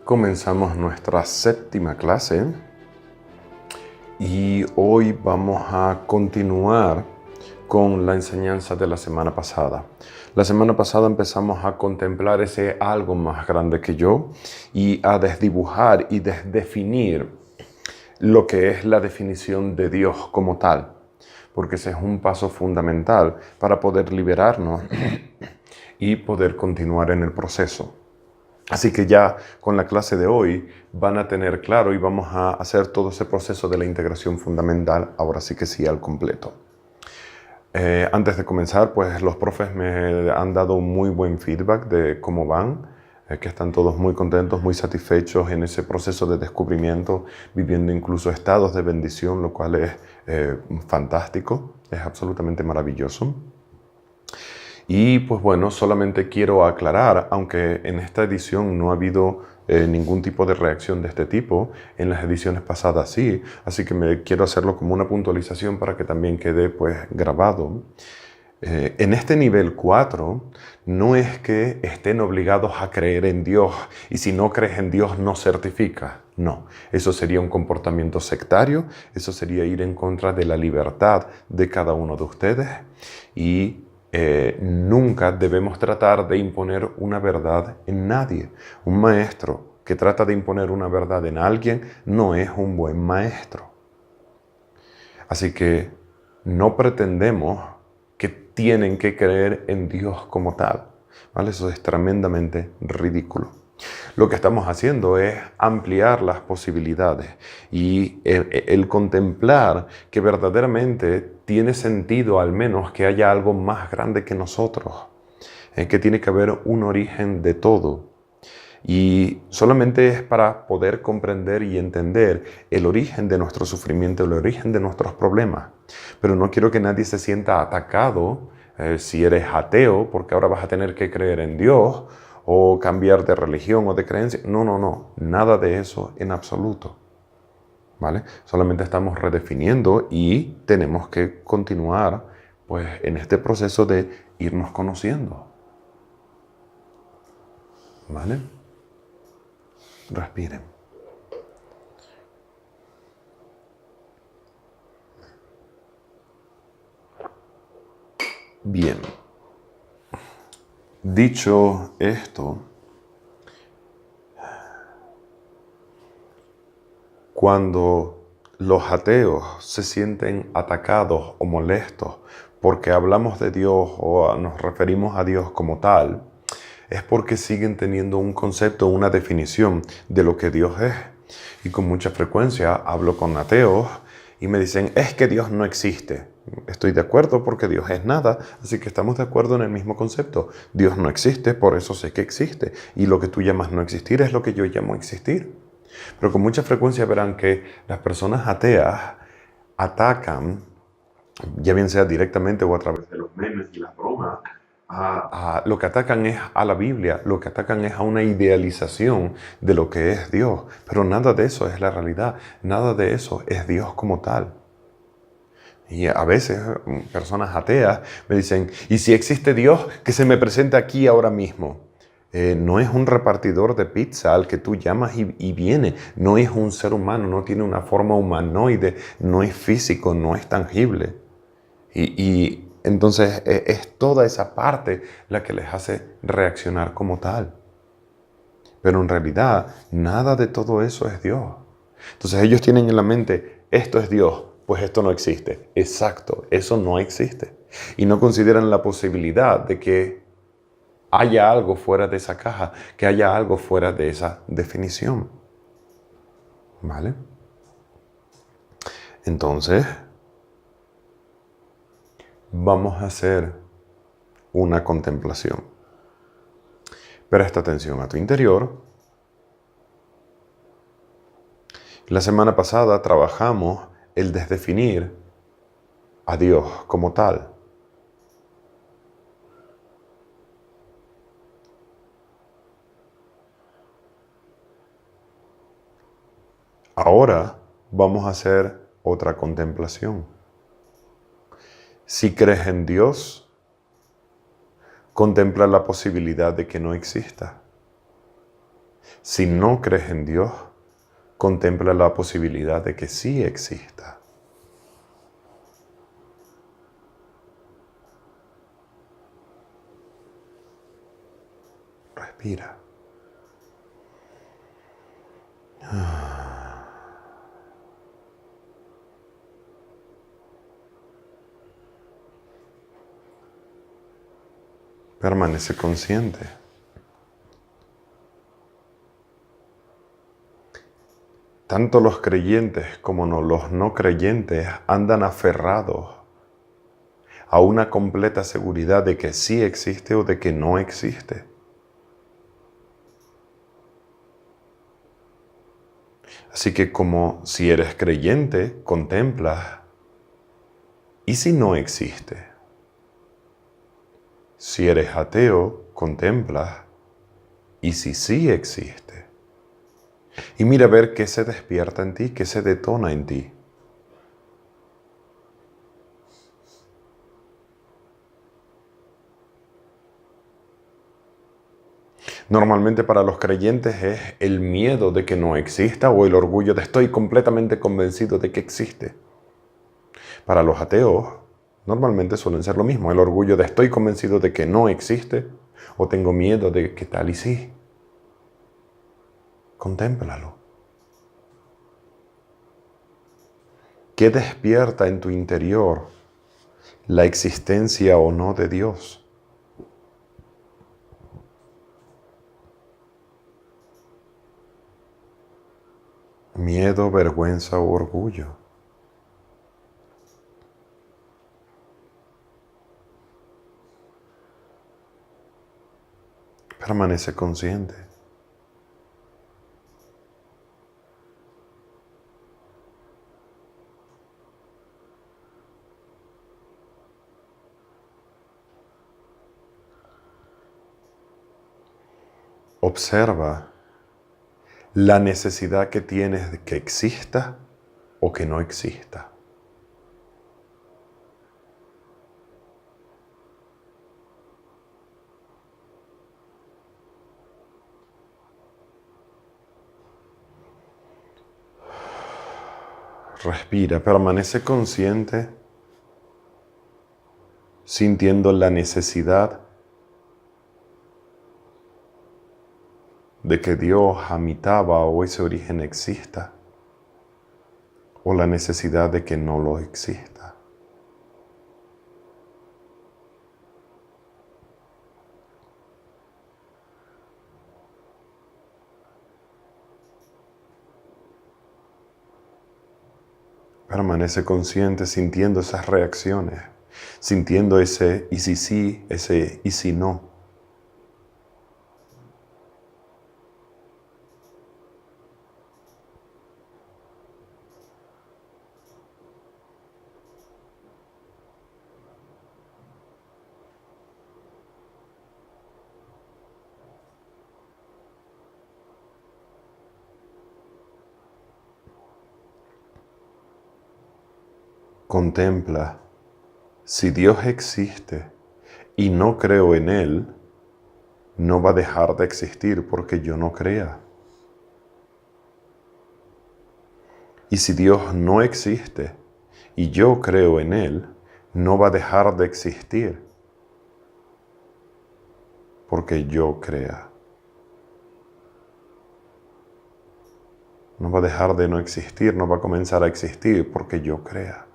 Comenzamos nuestra séptima clase y hoy vamos a continuar con la enseñanza de la semana pasada. La semana pasada empezamos a contemplar ese algo más grande que yo y a desdibujar y desdefinir lo que es la definición de Dios como tal, porque ese es un paso fundamental para poder liberarnos y poder continuar en el proceso. Así que ya con la clase de hoy van a tener claro y vamos a hacer todo ese proceso de la integración fundamental, ahora sí que sí, al completo. Antes de comenzar, pues los profes me han dado un muy buen feedback de cómo van, que están todos muy contentos, muy satisfechos en ese proceso de descubrimiento, viviendo incluso estados de bendición, lo cual es fantástico, es absolutamente maravilloso. Y pues bueno, solamente quiero aclarar, aunque en esta edición no ha habido ningún tipo de reacción de este tipo, en las ediciones pasadas sí, así que quiero hacerlo como una puntualización para que también quede pues grabado. En este nivel 4 no es que estén obligados a creer en Dios y si no crees en Dios no certifica. No, eso sería un comportamiento sectario, eso sería ir en contra de la libertad de cada uno de ustedes y nunca debemos tratar de imponer una verdad en nadie. Un maestro que trata de imponer una verdad en alguien no es un buen maestro. Así que no pretendemos que tienen que creer en Dios como tal, ¿vale? Eso es tremendamente ridículo. Lo que estamos haciendo es ampliar las posibilidades y el contemplar que verdaderamente tiene sentido al menos que haya algo más grande que nosotros, que tiene que haber un origen de todo. Y solamente es para poder comprender y entender el origen de nuestro sufrimiento, el origen de nuestros problemas. Pero no quiero que nadie se sienta atacado si eres ateo, porque ahora vas a tener que creer en Dios o cambiar de religión o de creencia. No, nada de eso en absoluto. ¿Vale? Solamente estamos redefiniendo y tenemos que continuar pues, en este proceso de irnos conociendo. ¿Vale? Respiren. Bien. Dicho esto, cuando los ateos se sienten atacados o molestos porque hablamos de Dios o nos referimos a Dios como tal, es porque siguen teniendo un concepto, una definición de lo que Dios es. Y con mucha frecuencia hablo con ateos y me dicen, es que Dios no existe. Estoy de acuerdo porque Dios es nada, así que estamos de acuerdo en el mismo concepto. Dios no existe, por eso sé que existe. Y lo que tú llamas no existir es lo que yo llamo existir. Pero con mucha frecuencia verán que las personas ateas atacan, ya bien sea directamente o a través de los memes y las bromas, lo que atacan es a la Biblia, lo que atacan es a una idealización de lo que es Dios. Pero nada de eso es la realidad, nada de eso es Dios como tal. Y a veces personas ateas me dicen, ¿y si existe Dios, que se me presente aquí ahora mismo? No es un repartidor de pizza al que tú llamas y viene. No es un ser humano, no tiene una forma humanoide, no es físico, no es tangible. Y entonces es toda esa parte la que les hace reaccionar como tal. Pero en realidad nada de todo eso es Dios. Entonces ellos tienen en la mente, esto es Dios, pues esto no existe. Exacto, eso no existe. Y no consideran la posibilidad de que haya algo fuera de esa caja, que haya algo fuera de esa definición. ¿Vale? Entonces, vamos a hacer una contemplación. Presta atención a tu interior. La semana pasada trabajamos el desdefinir a Dios como tal. Ahora vamos a hacer otra contemplación. Si crees en Dios, contempla la posibilidad de que no exista. Si no crees en Dios, contempla la posibilidad de que sí exista. Respira. Permanece consciente. Tanto los creyentes como los no creyentes andan aferrados a una completa seguridad de que sí existe o de que no existe. Así que como si eres creyente, contemplas, ¿y si no existe? Si eres ateo, contemplas, ¿y si sí existe? Y mira a ver qué se despierta en ti, qué se detona en ti. Normalmente para los creyentes es el miedo de que no exista o el orgullo de estoy completamente convencido de que existe. Para los ateos, normalmente suelen ser lo mismo, el orgullo de estoy convencido de que no existe o tengo miedo de que tal y sí. Contémplalo. ¿Qué despierta en tu interior la existencia o no de Dios? Miedo, vergüenza o orgullo. Permanece consciente. Observa la necesidad que tienes de que exista o que no exista. Respira, permanece consciente, sintiendo la necesidad de que Dios habitaba o ese origen exista, o la necesidad de que no lo exista. Permanece consciente sintiendo esas reacciones, sintiendo ese y si sí, ese y si no. Contempla, si Dios existe y no creo en Él, no va a dejar de existir porque yo no crea. Y si Dios no existe y yo creo en Él, no va a dejar de existir porque yo crea. No va a dejar de no existir, no va a comenzar a existir porque yo crea.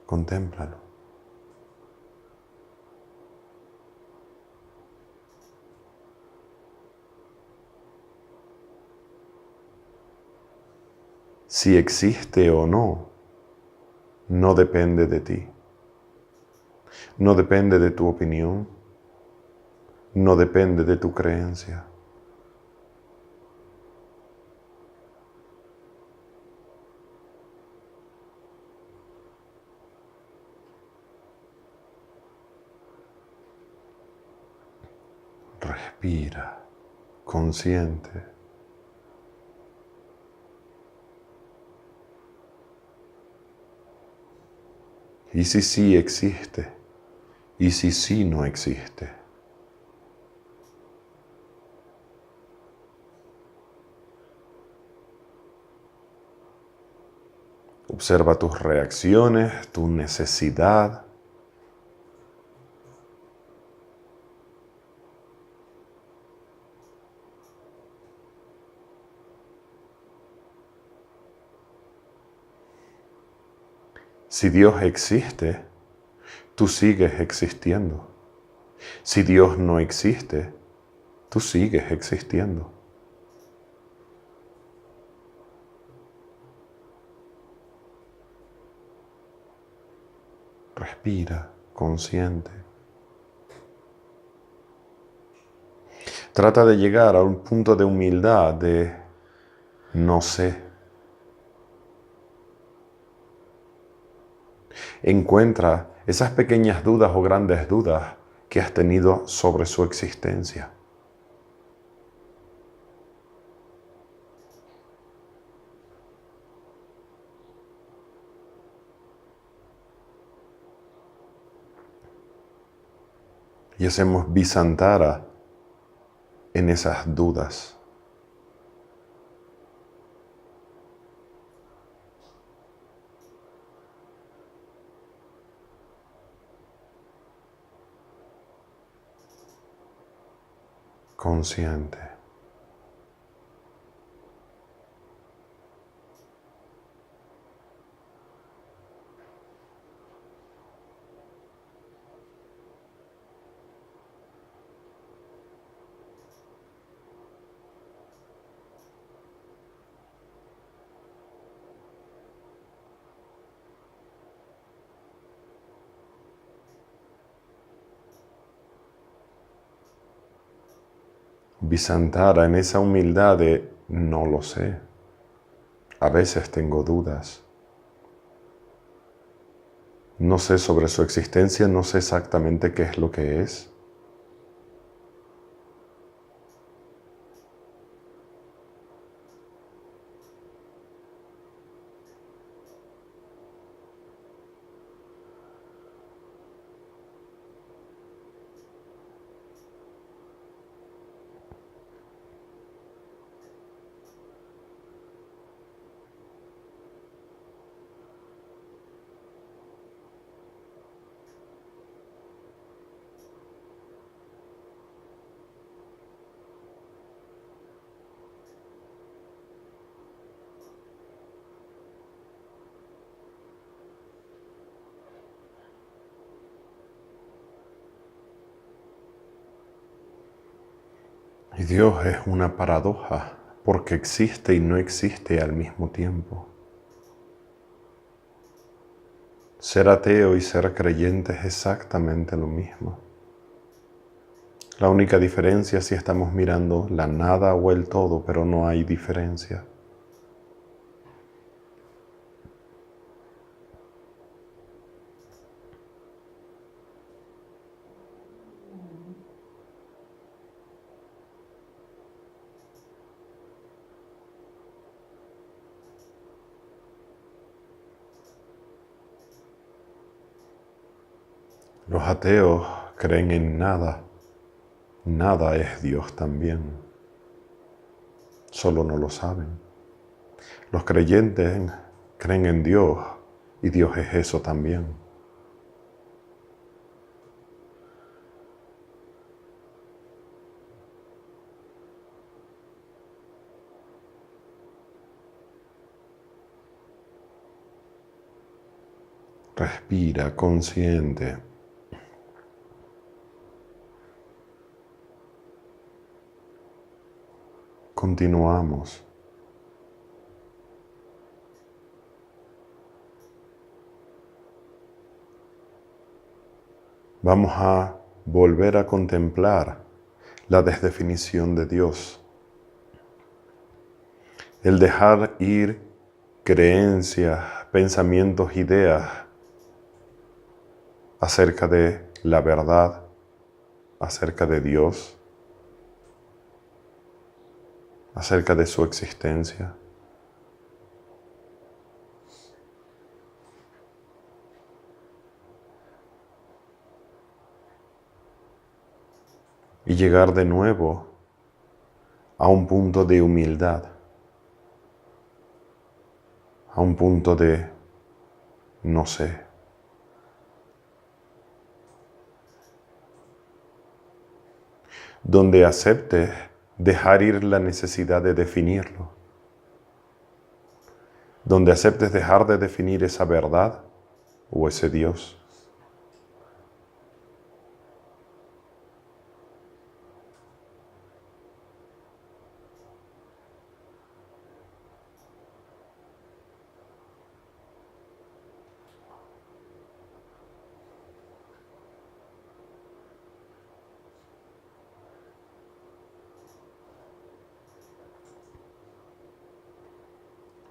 Contémplalo. Si existe o no, no depende de ti. No depende de tu opinión. No depende de tu creencia. Respira, consciente. ¿Y si sí existe? ¿Y si sí no existe? Observa tus reacciones, tu necesidad. Si Dios existe, tú sigues existiendo. Si Dios no existe, tú sigues existiendo. Respira, consciente. Trata de llegar a un punto de humildad de no sé. Encuentra esas pequeñas dudas o grandes dudas que has tenido sobre su existencia. Y hacemos Visantara en esas dudas. Consciente. Visantara en esa humildad de no lo sé. A veces tengo dudas. No sé sobre su existencia, no sé exactamente qué es lo que es. Y Dios es una paradoja, porque existe y no existe al mismo tiempo. Ser ateo y ser creyente es exactamente lo mismo. La única diferencia es si estamos mirando la nada o el todo, pero no hay diferencia. Los ateos creen en nada. Nada es Dios también. Solo no lo saben. Los creyentes creen en Dios y Dios es eso también. Respira consciente. Continuamos. Vamos a volver a contemplar la desdefinición de Dios. El dejar ir creencias, pensamientos, ideas acerca de la verdad, acerca de Dios, acerca de su existencia. Y llegar de nuevo a un punto de humildad, a un punto de no sé. Donde aceptes dejar ir la necesidad de definirlo. Donde aceptes dejar de definir esa verdad o ese Dios.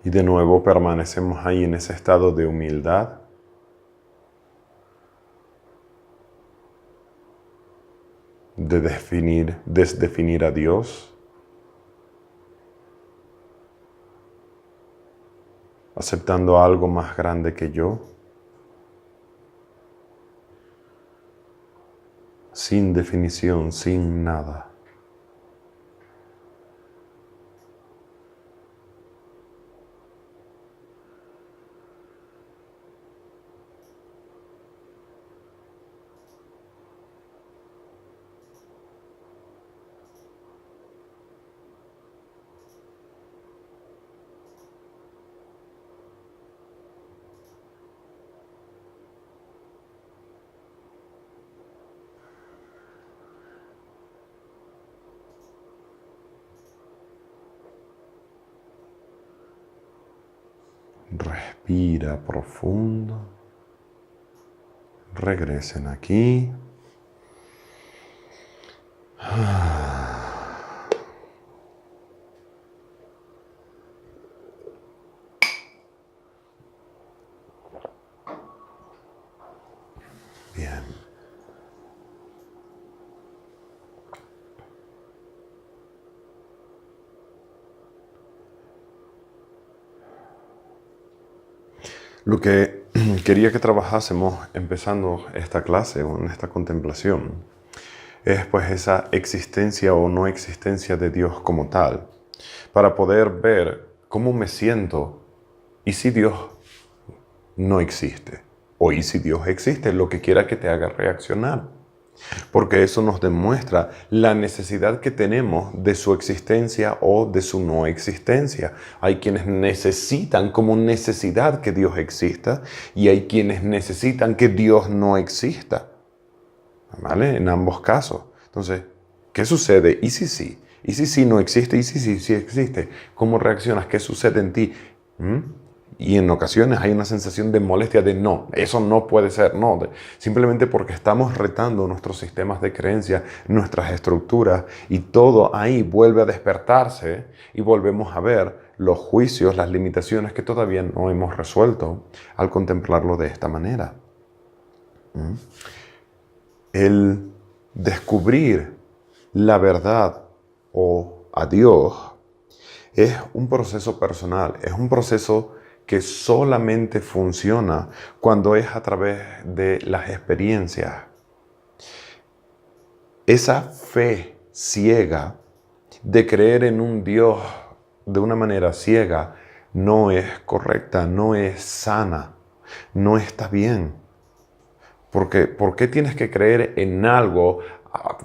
Y de nuevo permanecemos ahí en ese estado de humildad. De desdefinir a Dios. Aceptando algo más grande que yo. Sin definición, sin nada. Respira profundo. Regresen aquí. Bien. Lo que quería que trabajásemos empezando esta clase o en esta contemplación es pues esa existencia o no existencia de Dios como tal, para poder ver cómo me siento y si Dios no existe, o y si Dios existe, lo que quiera que te haga reaccionar. Porque eso nos demuestra la necesidad que tenemos de su existencia o de su no existencia. Hay quienes necesitan como necesidad que Dios exista y hay quienes necesitan que Dios no exista. ¿Vale? En ambos casos. Entonces, ¿qué sucede? ¿Y si sí? ¿Y si sí no existe? ¿Y si sí, sí existe? ¿Cómo reaccionas? ¿Qué sucede en ti? Y en ocasiones hay una sensación de molestia de no, eso no puede ser, no. Simplemente porque estamos retando nuestros sistemas de creencia, nuestras estructuras y todo ahí vuelve a despertarse y volvemos a ver los juicios, las limitaciones que todavía no hemos resuelto al contemplarlo de esta manera. El descubrir la verdad o a Dios es un proceso personal, es un proceso que solamente funciona cuando es a través de las experiencias. Esa fe ciega de creer en un Dios de una manera ciega no es correcta, no es sana, no está bien. Porque, ¿por qué tienes que creer en algo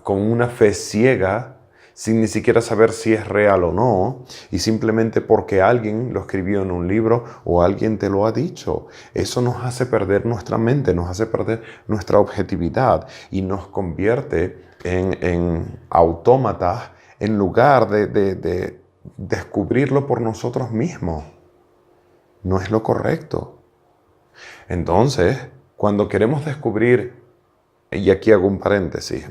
con una fe ciega sin ni siquiera saber si es real o no, y simplemente porque alguien lo escribió en un libro o alguien te lo ha dicho? Eso nos hace perder nuestra mente, nos hace perder nuestra objetividad y nos convierte en autómatas en lugar de descubrirlo por nosotros mismos. No es lo correcto. Entonces, cuando queremos descubrir, y aquí hago un paréntesis,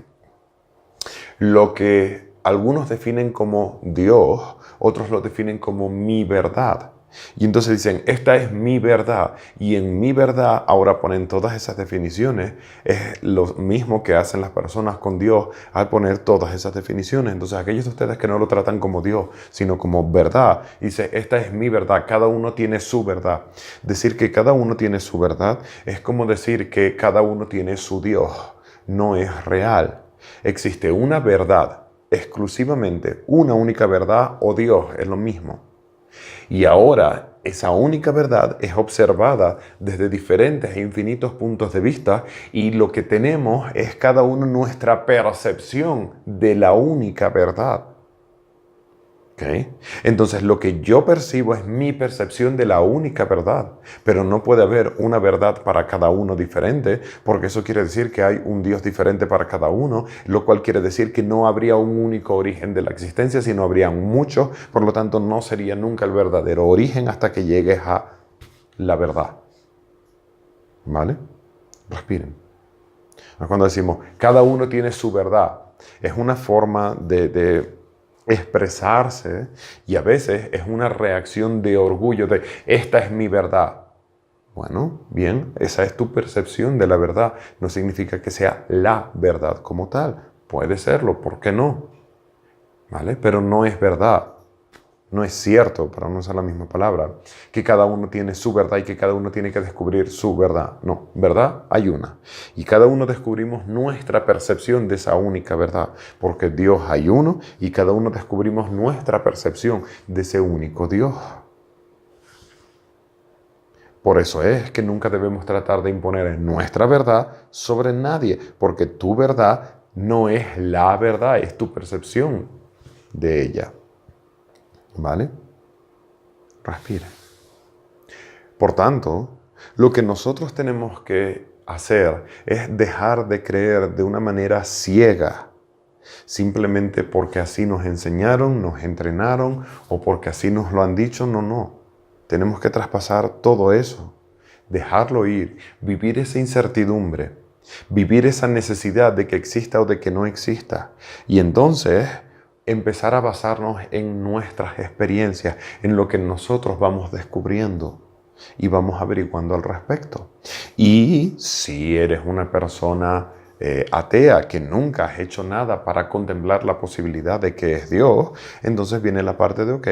lo que algunos definen como Dios, otros lo definen como mi verdad. Y entonces dicen, esta es mi verdad. Y en mi verdad, ahora ponen todas esas definiciones. Es lo mismo que hacen las personas con Dios al poner todas esas definiciones. Entonces aquellos de ustedes que no lo tratan como Dios, sino como verdad, dice, esta es mi verdad. Cada uno tiene su verdad. Decir que cada uno tiene su verdad es como decir que cada uno tiene su Dios. No es real. Existe una verdad, exclusivamente una única verdad, o Dios, es lo mismo. Y ahora esa única verdad es observada desde diferentes e infinitos puntos de vista y lo que tenemos es cada uno nuestra percepción de la única verdad. ¿Okay? Entonces lo que yo percibo es mi percepción de la única verdad, pero no puede haber una verdad para cada uno diferente, porque eso quiere decir que hay un Dios diferente para cada uno, lo cual quiere decir que no habría un único origen de la existencia, sino habrían muchos, por lo tanto no sería nunca el verdadero origen hasta que llegues a la verdad. ¿Vale? Respiren. Cuando decimos, cada uno tiene su verdad, es una forma de expresarse y a veces es una reacción de orgullo de esta es mi verdad. Bueno, bien, esa es tu percepción de la verdad. No significa que sea la verdad como tal. Puede serlo, ¿por qué no? ¿Vale? Pero no es verdad. No es cierto, para no usar la misma palabra, que cada uno tiene su verdad y que cada uno tiene que descubrir su verdad. No, verdad hay una. Y cada uno descubrimos nuestra percepción de esa única verdad, porque Dios hay uno y cada uno descubrimos nuestra percepción de ese único Dios. Por eso es que nunca debemos tratar de imponer nuestra verdad sobre nadie, porque tu verdad no es la verdad, es tu percepción de ella. ¿Vale? Respira. Por tanto, lo que nosotros tenemos que hacer es dejar de creer de una manera ciega, simplemente porque así nos enseñaron, nos entrenaron o porque así nos lo han dicho. No. Tenemos que traspasar todo eso, dejarlo ir, vivir esa incertidumbre, vivir esa necesidad de que exista o de que no exista. Y entonces empezar a basarnos en nuestras experiencias, en lo que nosotros vamos descubriendo y vamos averiguando al respecto. Y si eres una persona atea que nunca has hecho nada para contemplar la posibilidad de que es Dios, entonces viene la parte de, ok,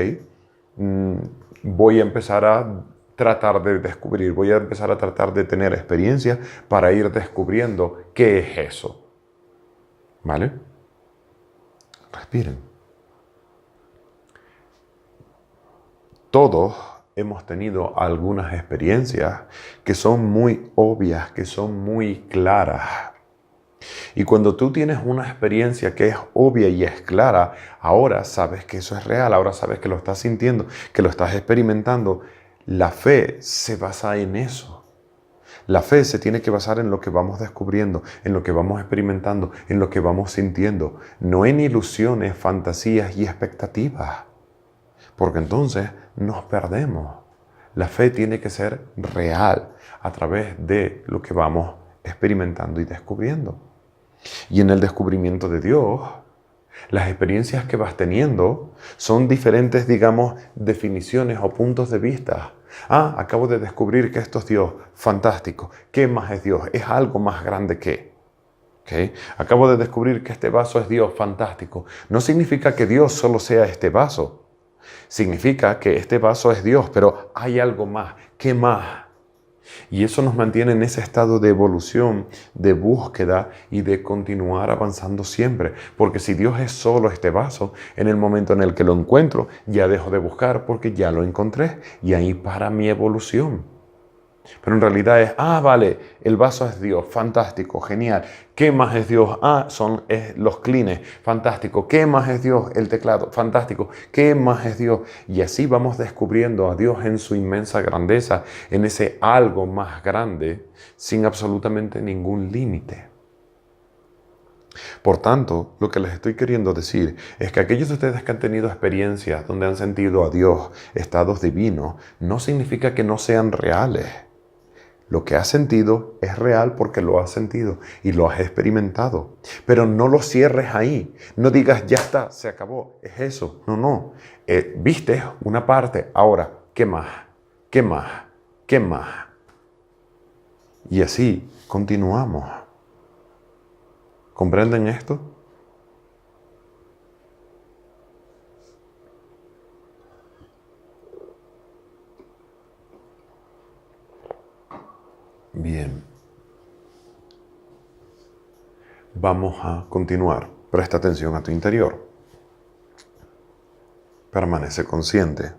voy a empezar a tratar de descubrir, voy a empezar a tratar de tener experiencias para ir descubriendo qué es eso. ¿Vale? Respiren. Todos hemos tenido algunas experiencias que son muy obvias, que son muy claras. Y cuando tú tienes una experiencia que es obvia y es clara, ahora sabes que eso es real, ahora sabes que lo estás sintiendo, que lo estás experimentando. La fe se basa en eso. La fe se tiene que basar en lo que vamos descubriendo, en lo que vamos experimentando, en lo que vamos sintiendo, no en ilusiones, fantasías y expectativas. Porque entonces nos perdemos. La fe tiene que ser real a través de lo que vamos experimentando y descubriendo. Y en el descubrimiento de Dios, las experiencias que vas teniendo son diferentes, digamos, definiciones o puntos de vista. Acabo de descubrir que esto es Dios. Fantástico. ¿Qué más es Dios? Es algo más grande que. ¿Okay? Acabo de descubrir que este vaso es Dios. Fantástico. No significa que Dios solo sea este vaso. Significa que este vaso es Dios, pero hay algo más. ¿Qué más? Y eso nos mantiene en ese estado de evolución, de búsqueda y de continuar avanzando siempre. Porque si Dios es solo este vaso, en el momento en el que lo encuentro, ya dejo de buscar porque ya lo encontré. Y ahí para mi evolución. Pero en realidad es, vale, el vaso es Dios, fantástico, genial. ¿Qué más es Dios? Son los clines, fantástico. ¿Qué más es Dios? El teclado, fantástico. ¿Qué más es Dios? Y así vamos descubriendo a Dios en su inmensa grandeza, en ese algo más grande, sin absolutamente ningún límite. Por tanto, lo que les estoy queriendo decir es que aquellos de ustedes que han tenido experiencias donde han sentido a Dios, estados divinos, no significa que no sean reales. Lo que has sentido es real porque lo has sentido y lo has experimentado. Pero no lo cierres ahí. No digas, ya está, se acabó. Es eso. No. Viste una parte. Ahora, ¿qué más? ¿Qué más? ¿Qué más? Y así continuamos. ¿Comprenden esto? Bien. Vamos a continuar. Presta atención a tu interior. Permanece consciente.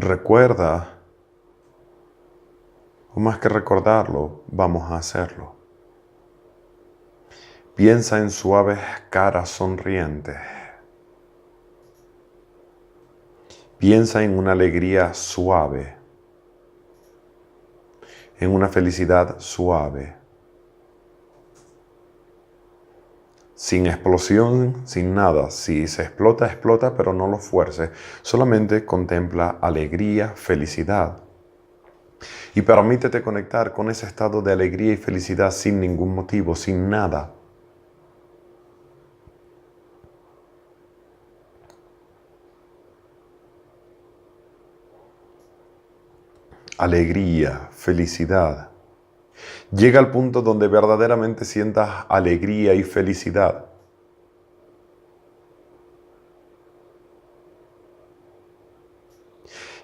recuerda, o más que recordarlo, vamos a hacerlo. Piensa en suaves caras sonrientes. Piensa en una alegría suave, en una felicidad suave. Sin explosión, sin nada. Si se explota, explota, pero no lo fuerces. Solamente contempla alegría, felicidad. Y permítete conectar con ese estado de alegría y felicidad sin ningún motivo, sin nada. Alegría, felicidad. Llega al punto donde verdaderamente sientas alegría y felicidad.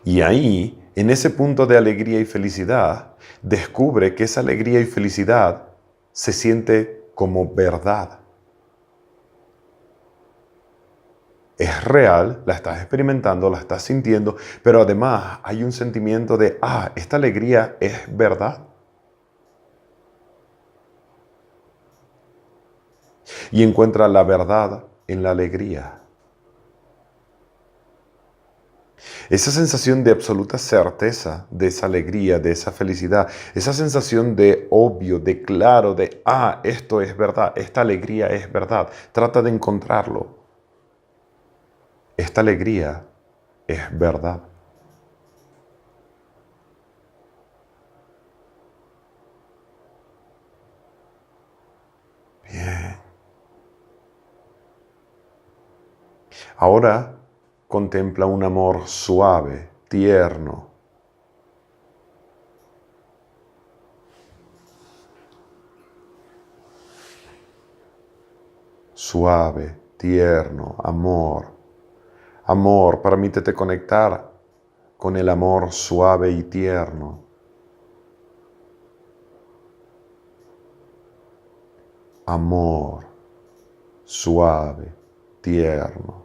Y ahí, en ese punto de alegría y felicidad, descubre que esa alegría y felicidad se siente como verdad. Es real, la estás experimentando, la estás sintiendo, pero además hay un sentimiento de, esta alegría es verdad. Y encuentra la verdad en la alegría. Esa sensación de absoluta certeza, de esa alegría, de esa felicidad, esa sensación de obvio, de claro, de, esto es verdad, esta alegría es verdad. Trata de encontrarlo. Esta alegría es verdad. Bien. Ahora contempla un amor suave, tierno. Suave, tierno, amor. Amor, permítete conectar con el amor suave y tierno. Amor, suave, tierno.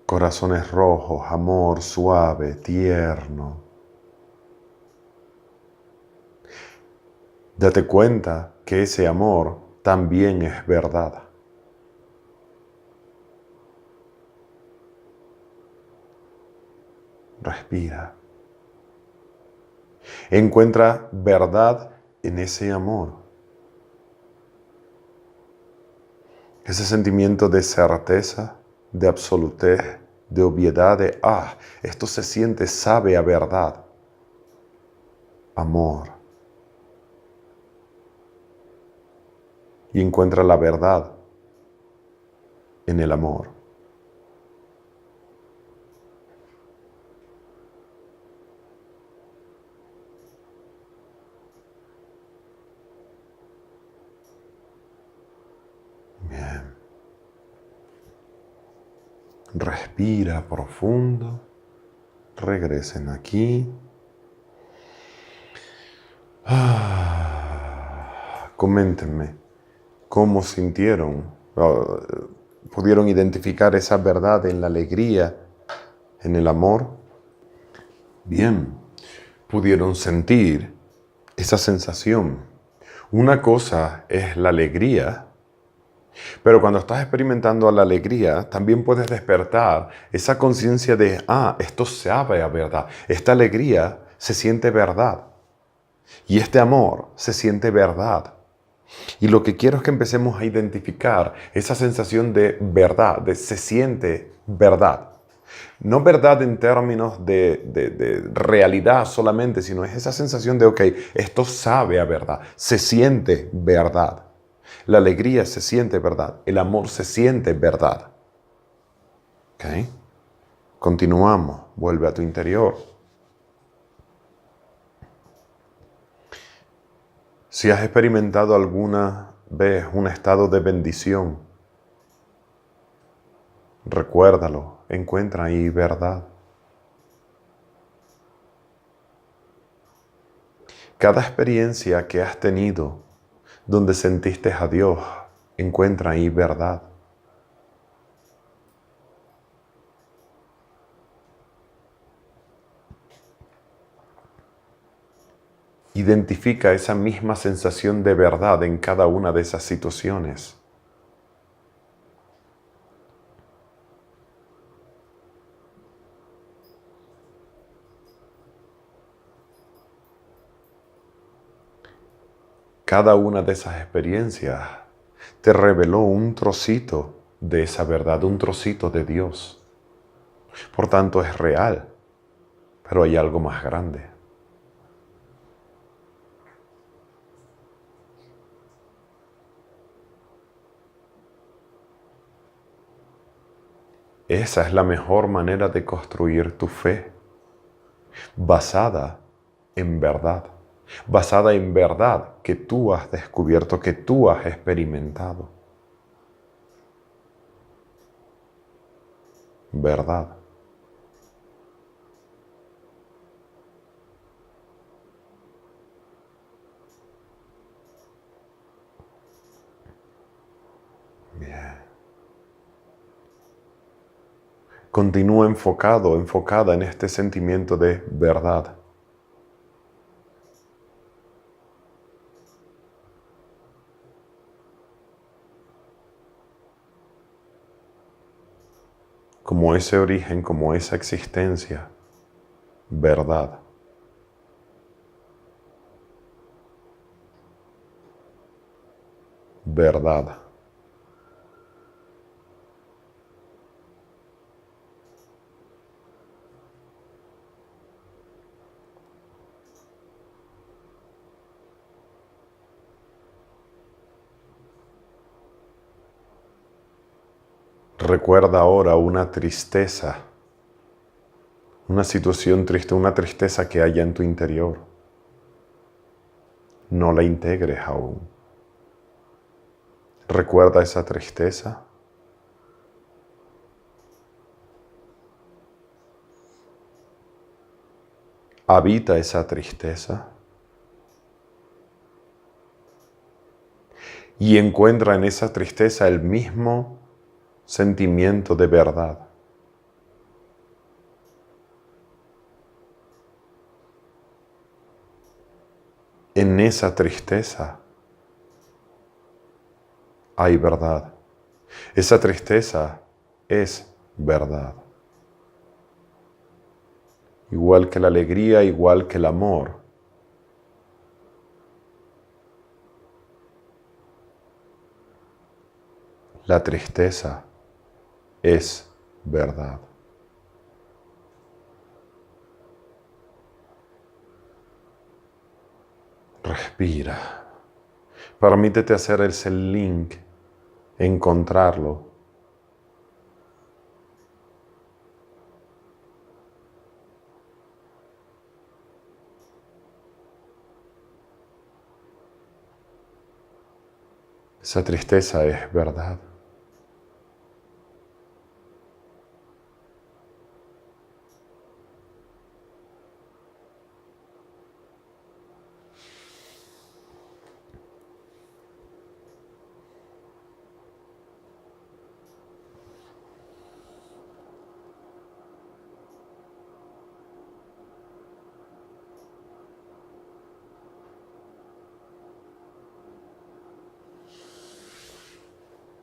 Corazones rojos, amor suave, tierno. Date cuenta que ese amor también es verdad. Respira. Encuentra verdad en ese amor. Ese sentimiento de certeza, de absolutez, de obviedad, de esto se siente, sabe a verdad. Amor. Y encuentra la verdad en el amor. Bien. Respira profundo. Regresen aquí. Coméntenme cómo sintieron, pudieron identificar esa verdad en la alegría, en el amor. Bien, pudieron sentir esa sensación. Una cosa es la alegría, pero cuando estás experimentando la alegría, también puedes despertar esa conciencia de, esto sabe a verdad. Esta alegría se siente verdad. Y este amor se siente verdad. Y lo que quiero es que empecemos a identificar esa sensación de verdad, de se siente verdad. No verdad en términos de realidad solamente, sino es esa sensación de, esto sabe a verdad, se siente verdad. La alegría se siente verdad, el amor se siente verdad. ¿Ok? Continuamos, vuelve a tu interior. Si has experimentado alguna vez un estado de bendición, recuérdalo, encuentra ahí verdad. Cada experiencia que has tenido donde sentiste a Dios, Encuentra ahí verdad. Identifica esa misma sensación de verdad en cada una de esas situaciones. Cada una de esas experiencias te reveló un trocito de esa verdad, un trocito de Dios. Por tanto, es real, pero hay algo más grande. Esa es la mejor manera de construir tu fe, basada en verdad, basada en verdad que tú has descubierto, que tú has experimentado. Verdad. Bien. Continúa enfocado, enfocada en este sentimiento de verdad. Como ese origen, como esa existencia. Verdad. Verdad. Recuerda ahora una tristeza, una situación triste, una tristeza que haya en tu interior. No la integres aún. Recuerda esa tristeza. Habita esa tristeza. Y encuentra en esa tristeza el mismo sentimiento de verdad. En esa tristeza hay verdad. Esa tristeza es verdad. Igual que la alegría, igual que el amor. La tristeza es verdad. Respira. Permítete hacer ese link, encontrarlo. Esa tristeza es verdad.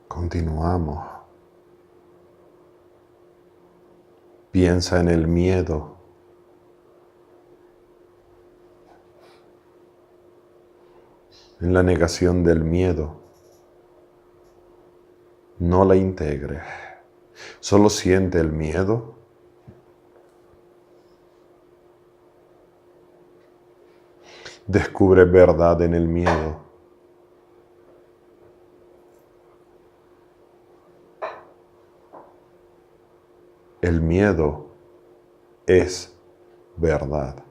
Continuamos. Piensa en el miedo. En la negación del miedo. No la integres. Solo siente el miedo. Descubre verdad en el miedo. El miedo es verdad.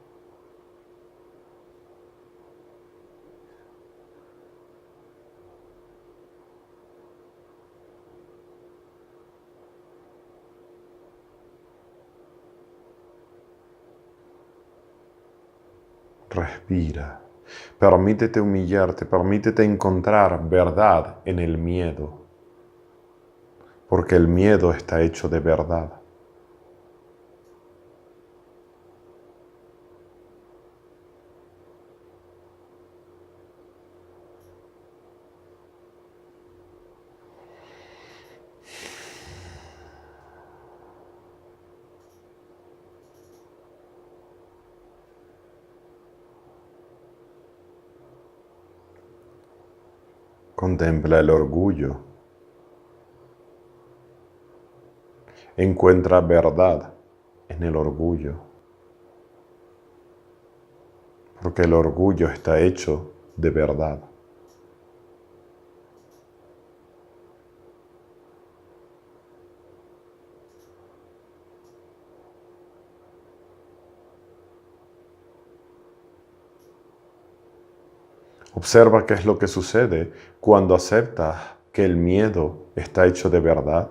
Respira. Permítete humillarte, permítete encontrar verdad en el miedo, porque el miedo está hecho de verdad. Contempla el orgullo. Encuentra verdad en el orgullo, porque el orgullo está hecho de verdad. Observa qué es lo que sucede cuando aceptas que el miedo está hecho de verdad,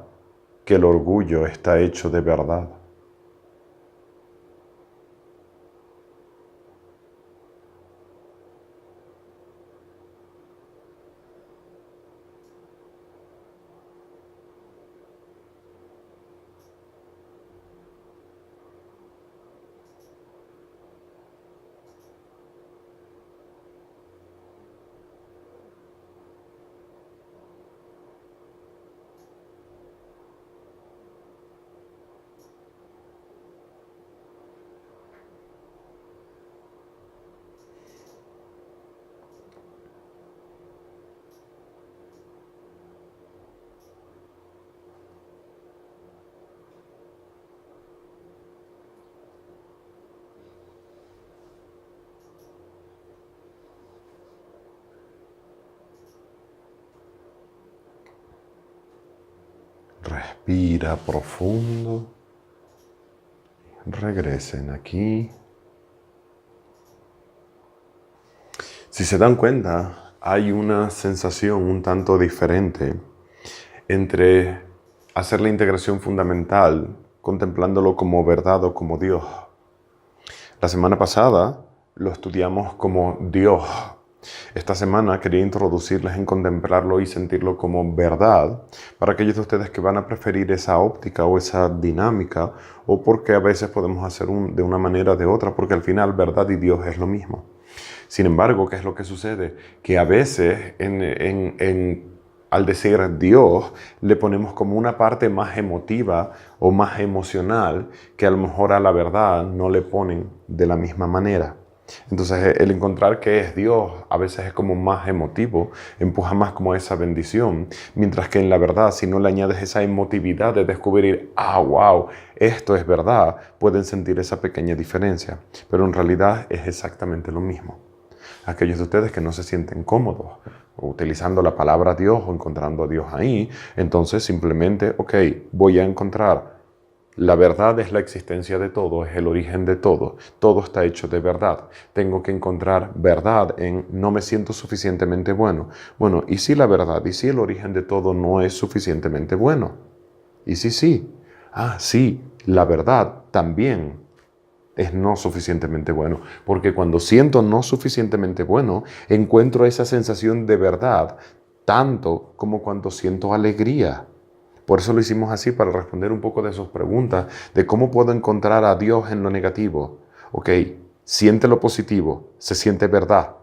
que el orgullo está hecho de verdad. Respira profundo. Regresen aquí. Si se dan cuenta, hay una sensación un tanto diferente entre hacer la integración fundamental, contemplándolo como verdad o como Dios. La semana pasada lo estudiamos como Dios. Esta semana quería introducirles en contemplarlo y sentirlo como verdad para aquellos de ustedes que van a preferir esa óptica o esa dinámica, o porque a veces podemos hacer de una manera o de otra, porque al final verdad y Dios es lo mismo. Sin embargo, ¿qué es lo que sucede? Que a veces al decir Dios le ponemos como una parte más emotiva o más emocional que a lo mejor a la verdad no le ponen de la misma manera. Entonces el encontrar que es Dios a veces es como más emotivo, empuja más como esa bendición, mientras que en la verdad, si no le añades esa emotividad de descubrir, wow, esto es verdad, pueden sentir esa pequeña diferencia, pero en realidad es exactamente lo mismo. Aquellos de ustedes que no se sienten cómodos utilizando la palabra Dios o encontrando a Dios ahí, entonces simplemente, voy a encontrar. La verdad es la existencia de todo, es el origen de todo. Todo está hecho de verdad. Tengo que encontrar verdad en no me siento suficientemente bueno. Bueno, ¿y si la verdad, y si el origen de todo no es suficientemente bueno? ¿Y si sí? Sí, la verdad también es no suficientemente bueno. Porque cuando siento no suficientemente bueno, encuentro esa sensación de verdad tanto como cuando siento alegría. Por eso lo hicimos así, para responder un poco de sus preguntas, de cómo puedo encontrar a Dios en lo negativo. Siente lo positivo, se siente verdad.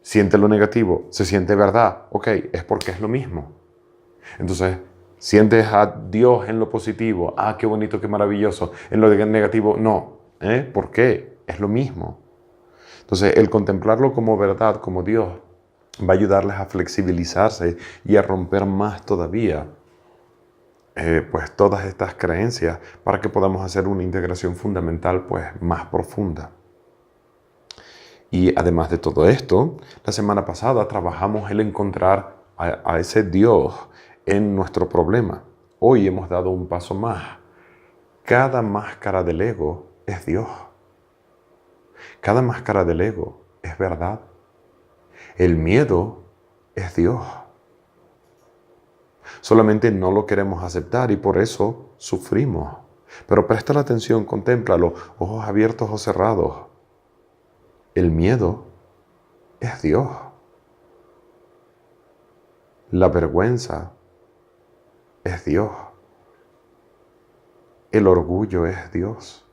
Siente lo negativo, se siente verdad. Es porque es lo mismo. Entonces, sientes a Dios en lo positivo. Qué bonito, qué maravilloso. En lo negativo, no. ¿Por qué? Es lo mismo. Entonces, el contemplarlo como verdad, como Dios, va a ayudarles a flexibilizarse y a romper más todavía pues todas estas creencias para que podamos hacer una integración fundamental pues más profunda. Y además de todo esto, la semana pasada trabajamos el encontrar a ese Dios en nuestro problema. Hoy hemos dado un paso más. Cada máscara del ego es Dios. Cada máscara del ego es verdad. El miedo es Dios. Solamente no lo queremos aceptar y por eso sufrimos. Pero presta la atención, contémplalo, ojos abiertos o cerrados. El miedo es Dios. La vergüenza es Dios. El orgullo es Dios.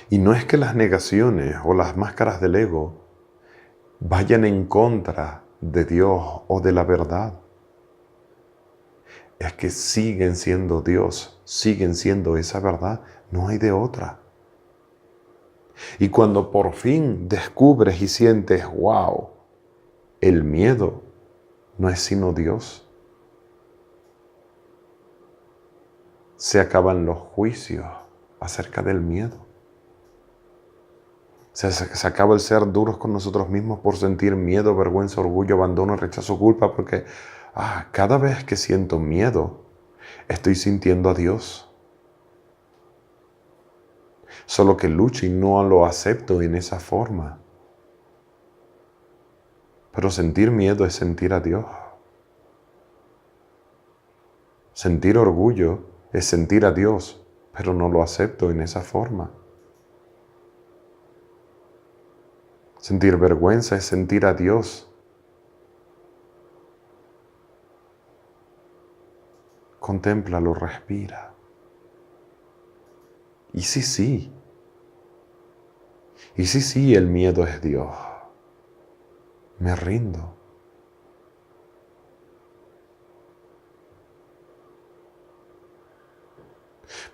Y no es que las negaciones o las máscaras del ego vayan en contra de Dios o de la verdad. Es que siguen siendo Dios, siguen siendo esa verdad, no hay de otra. Y cuando por fin descubres y sientes, wow, el miedo no es sino Dios, se acaban los juicios acerca del miedo. Se acaba el ser duros con nosotros mismos por sentir miedo, vergüenza, orgullo, abandono, rechazo, culpa, porque cada vez que siento miedo, estoy sintiendo a Dios. Solo que lucho y no lo acepto en esa forma. Pero sentir miedo es sentir a Dios. Sentir orgullo es sentir a Dios, pero no lo acepto en esa forma. Sentir vergüenza es sentir a Dios. Contémplalo, respira. Y sí. Y sí, el miedo es Dios. Me rindo.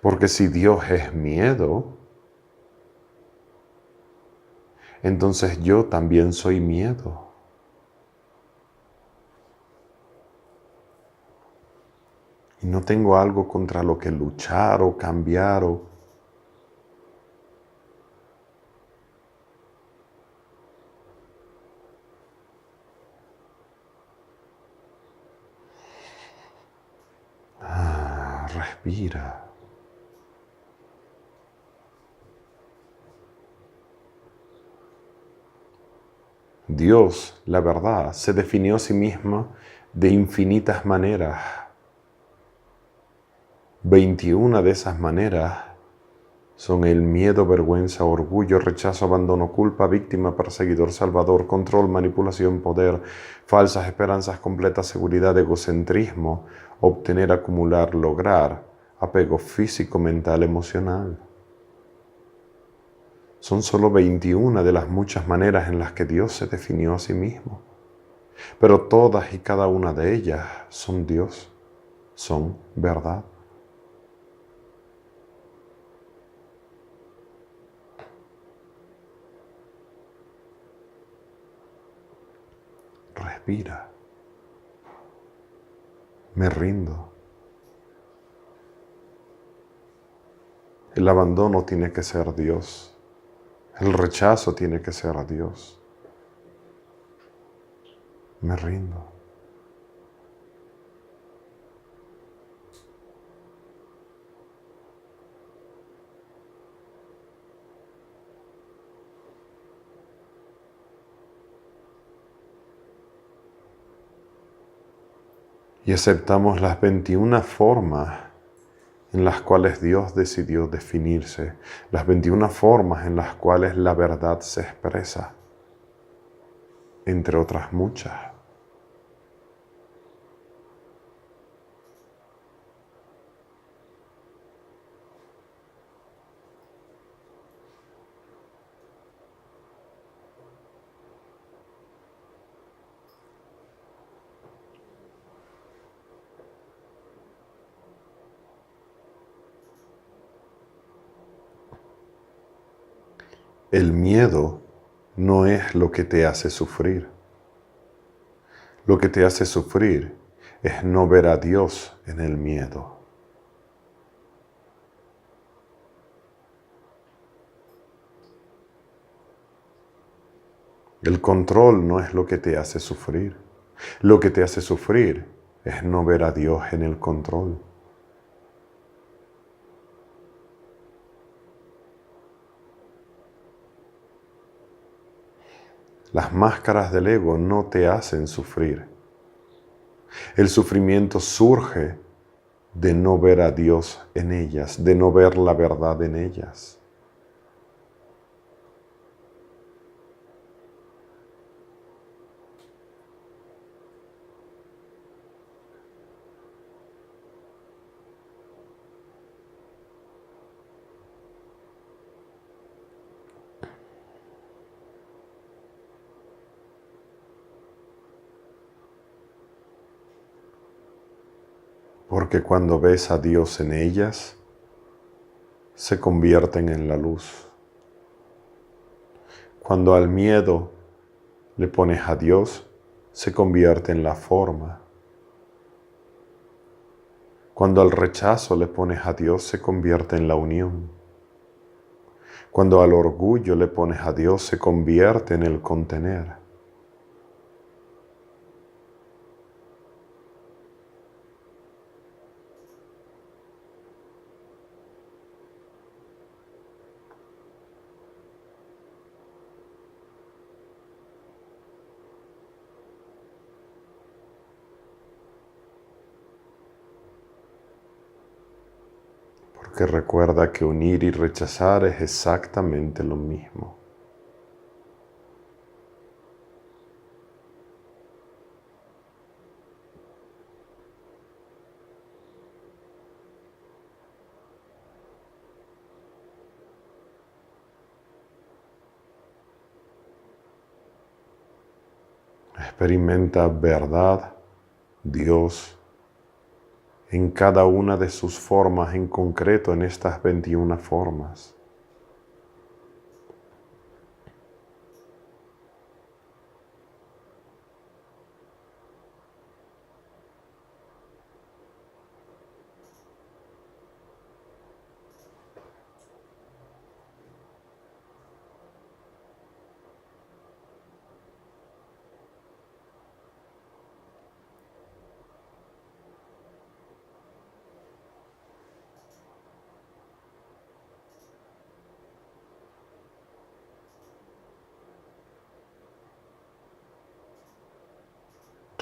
Porque si Dios es miedo, entonces yo también soy miedo. Y no tengo algo contra lo que luchar o cambiar o... Respira. Dios, la verdad, se definió a sí mismo de infinitas maneras. 21 de esas maneras son el miedo, vergüenza, orgullo, rechazo, abandono, culpa, víctima, perseguidor, salvador, control, manipulación, poder, falsas esperanzas, completa seguridad, egocentrismo, obtener, acumular, lograr, apego físico, mental, emocional. Son solo 21 de las muchas maneras en las que Dios se definió a sí mismo. Pero todas y cada una de ellas son Dios, son verdad. Respira. Me rindo. El abandono tiene que ser Dios. El rechazo tiene que ser a Dios. Me rindo. Y aceptamos las 21 formas en las cuales Dios decidió definirse, las 21 formas en las cuales la verdad se expresa, entre otras muchas. El miedo no es lo que te hace sufrir. Lo que te hace sufrir es no ver a Dios en el miedo. El control no es lo que te hace sufrir. Lo que te hace sufrir es no ver a Dios en el control. Las máscaras del ego no te hacen sufrir. El sufrimiento surge de no ver a Dios en ellas, de no ver la verdad en ellas. Porque cuando ves a Dios en ellas, se convierten en la luz. Cuando al miedo le pones a Dios, se convierte en la forma. Cuando al rechazo le pones a Dios, se convierte en la unión. Cuando al orgullo le pones a Dios, se convierte en el contener. Porque recuerda que unir y rechazar es exactamente lo mismo. Experimenta verdad, Dios, en cada una de sus formas, en concreto en estas 21 formas.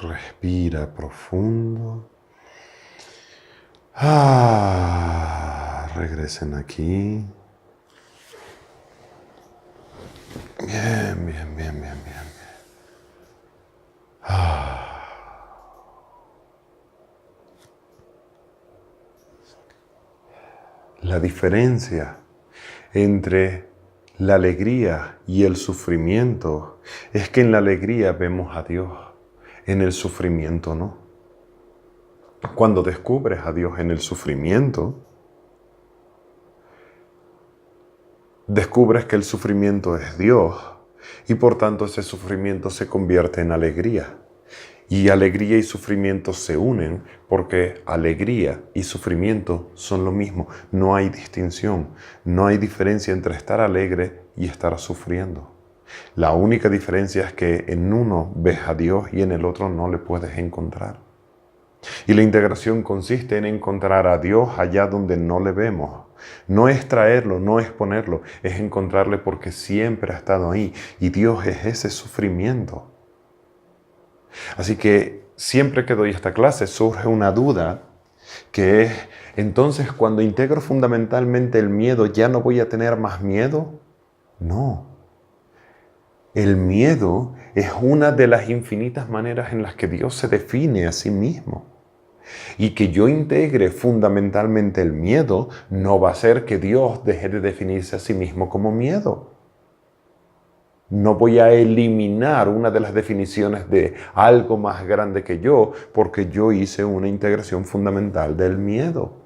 Respira profundo. Regresen aquí. Bien, bien, bien, bien, bien. La diferencia entre la alegría y el sufrimiento es que en la alegría vemos a Dios, en el sufrimiento no. Cuando descubres a Dios en el sufrimiento, descubres que el sufrimiento es Dios y por tanto ese sufrimiento se convierte en alegría. Y alegría y sufrimiento se unen porque alegría y sufrimiento son lo mismo. No hay distinción, no hay diferencia entre estar alegre y estar sufriendo. La única diferencia es que en uno ves a Dios y en el otro no le puedes encontrar. Y la integración consiste en encontrar a Dios allá donde no le vemos. No es traerlo, no es ponerlo, es encontrarle porque siempre ha estado ahí. Y Dios es ese sufrimiento. Así que siempre que doy esta clase surge una duda que es, entonces cuando integro fundamentalmente el miedo, ¿ya no voy a tener más miedo? No. El miedo es una de las infinitas maneras en las que Dios se define a sí mismo. Y que yo integre fundamentalmente el miedo no va a hacer que Dios deje de definirse a sí mismo como miedo. No voy a eliminar una de las definiciones de algo más grande que yo porque yo hice una integración fundamental del miedo.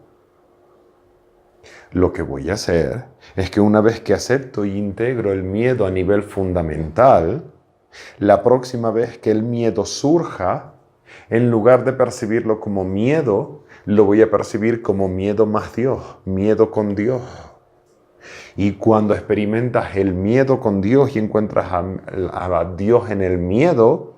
Lo que voy a hacer es que una vez que acepto e integro el miedo a nivel fundamental, la próxima vez que el miedo surja, en lugar de percibirlo como miedo, lo voy a percibir como miedo más Dios, miedo con Dios. Y cuando experimentas el miedo con Dios y encuentras a Dios en el miedo,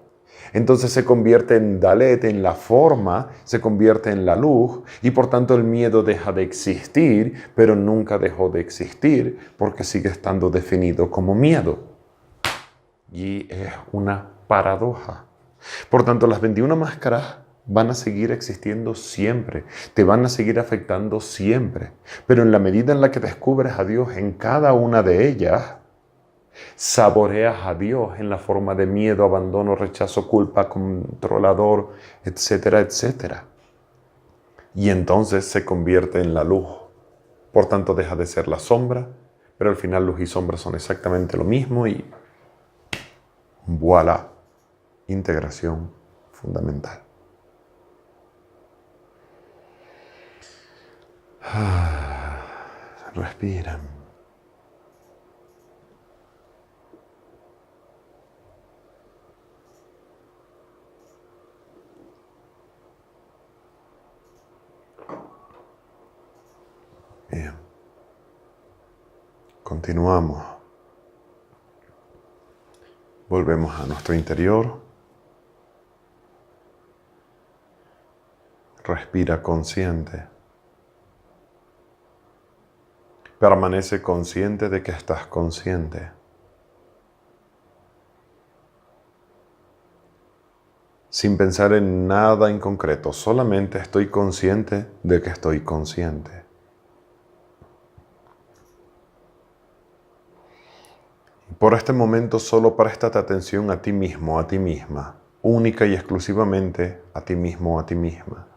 entonces se convierte en Dalet, en la forma, se convierte en la luz y por tanto el miedo deja de existir, pero nunca dejó de existir porque sigue estando definido como miedo. Y es una paradoja. Por tanto, las 21 máscaras van a seguir existiendo siempre, te van a seguir afectando siempre. Pero en la medida en la que descubres a Dios en cada una de ellas, saboreas a Dios en la forma de miedo, abandono, rechazo, culpa, controlador, etcétera, etcétera. Y entonces se convierte en la luz. Por tanto, deja de ser la sombra, pero al final luz y sombra son exactamente lo mismo y voilà, integración fundamental. Respiran. Bien. Continuamos. Volvemos a nuestro interior. Respira consciente. Permanece consciente de que estás consciente. Sin pensar en nada en concreto, solamente estoy consciente de que estoy consciente. Por este momento solo préstate atención a ti mismo, a ti misma, única y exclusivamente a ti mismo, a ti misma.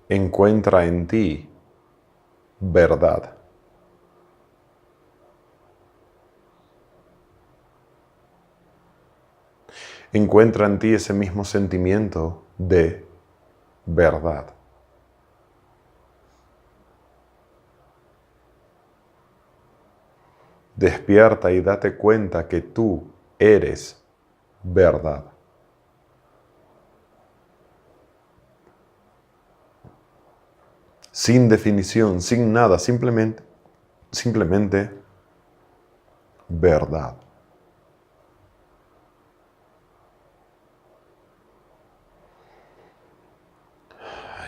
Encuentra en ti verdad. Encuentra en ti ese mismo sentimiento de verdad. Despierta y date cuenta que tú eres verdad. Sin definición, sin nada, simplemente verdad.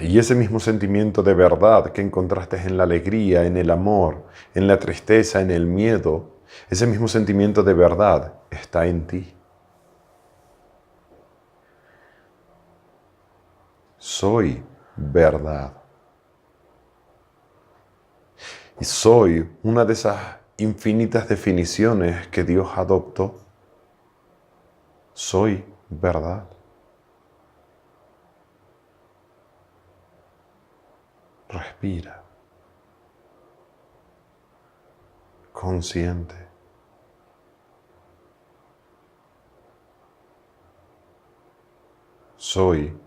Y ese mismo sentimiento de verdad que encontraste en la alegría, en el amor, en la tristeza, en el miedo, ese mismo sentimiento de verdad está en ti. Soy verdad. Y soy una de esas infinitas definiciones que Dios adoptó. Soy verdad. Respira. Consciente. Soy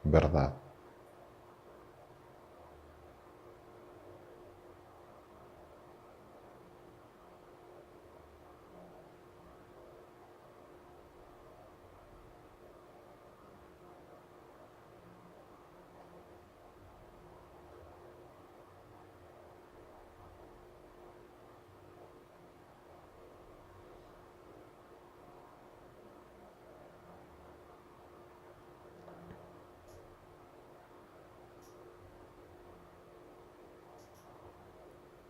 verdad.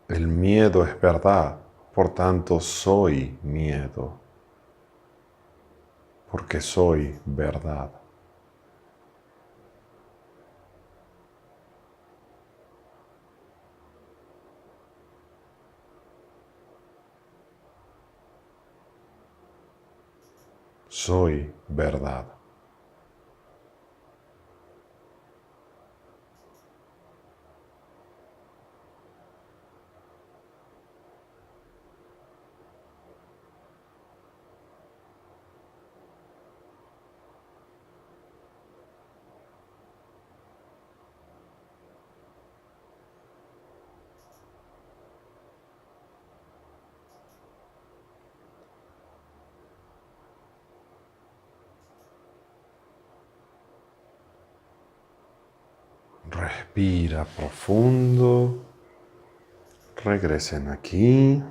El miedo es verdad, por tanto soy miedo, porque soy verdad. Soy verdad. Respira profundo. Regresen aquí.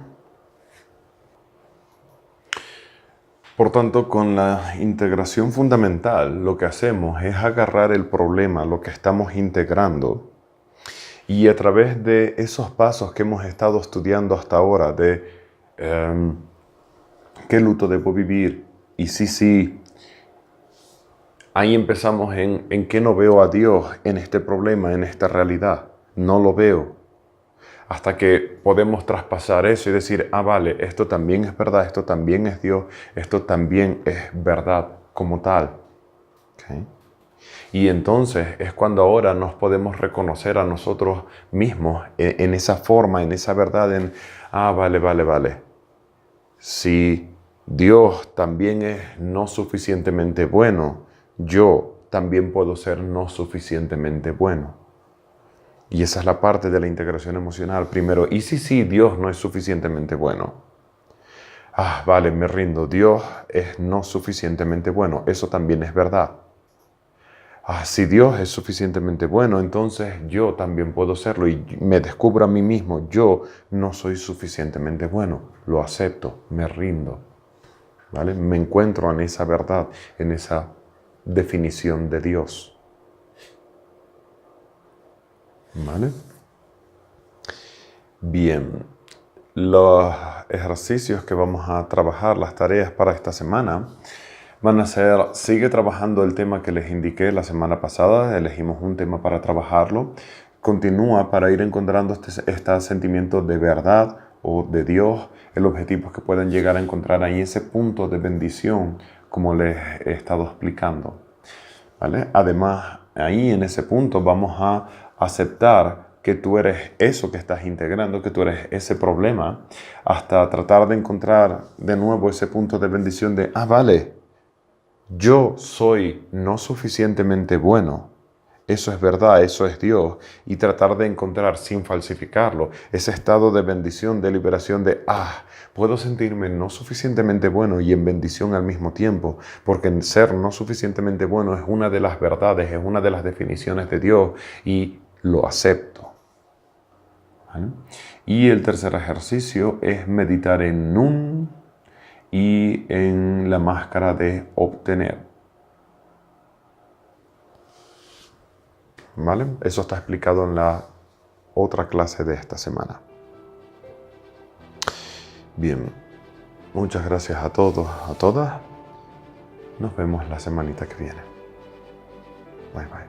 Por tanto, con la integración fundamental, lo que hacemos es agarrar el problema, lo que estamos integrando, y a través de esos pasos que hemos estado estudiando hasta ahora, de qué luto debo vivir, y sí, ahí empezamos en qué no veo a Dios en este problema, en esta realidad. No lo veo. Hasta que podemos traspasar eso y decir, vale, esto también es verdad, esto también es Dios, esto también es verdad como tal. ¿Okay? Y entonces es cuando ahora nos podemos reconocer a nosotros mismos en esa forma, en esa verdad, vale. Si Dios también es no suficientemente bueno, yo también puedo ser no suficientemente bueno. Y esa es la parte de la integración emocional. Primero, ¿y si Dios no es suficientemente bueno? Vale, me rindo. Dios es no suficientemente bueno. Eso también es verdad. Si Dios es suficientemente bueno, entonces yo también puedo serlo. Y me descubro a mí mismo. Yo no soy suficientemente bueno. Lo acepto. Me rindo. ¿Vale? Me encuentro en esa verdad, en esa definición de Dios. ¿Vale? Bien, los ejercicios que vamos a trabajar, las tareas para esta semana, van a ser, sigue trabajando el tema que les indiqué la semana pasada, elegimos un tema para trabajarlo, continúa para ir encontrando este sentimiento de verdad o de Dios, el objetivo que pueden llegar a encontrar ahí, ese punto de bendición, como les he estado explicando. ¿Vale? Además, ahí en ese punto vamos a aceptar que tú eres eso que estás integrando, que tú eres ese problema, hasta tratar de encontrar de nuevo ese punto de bendición de, vale, yo soy no suficientemente bueno. Eso es verdad, eso es Dios. Y tratar de encontrar, sin falsificarlo, ese estado de bendición, de liberación de, puedo sentirme no suficientemente bueno y en bendición al mismo tiempo, porque ser no suficientemente bueno es una de las verdades, es una de las definiciones de Dios y lo acepto. ¿Vale? Y el tercer ejercicio es meditar en Nun y en la máscara de obtener. ¿Vale? Eso está explicado en la otra clase de esta semana. Bien, muchas gracias a todos, a todas. Nos vemos la semanita que viene. Bye.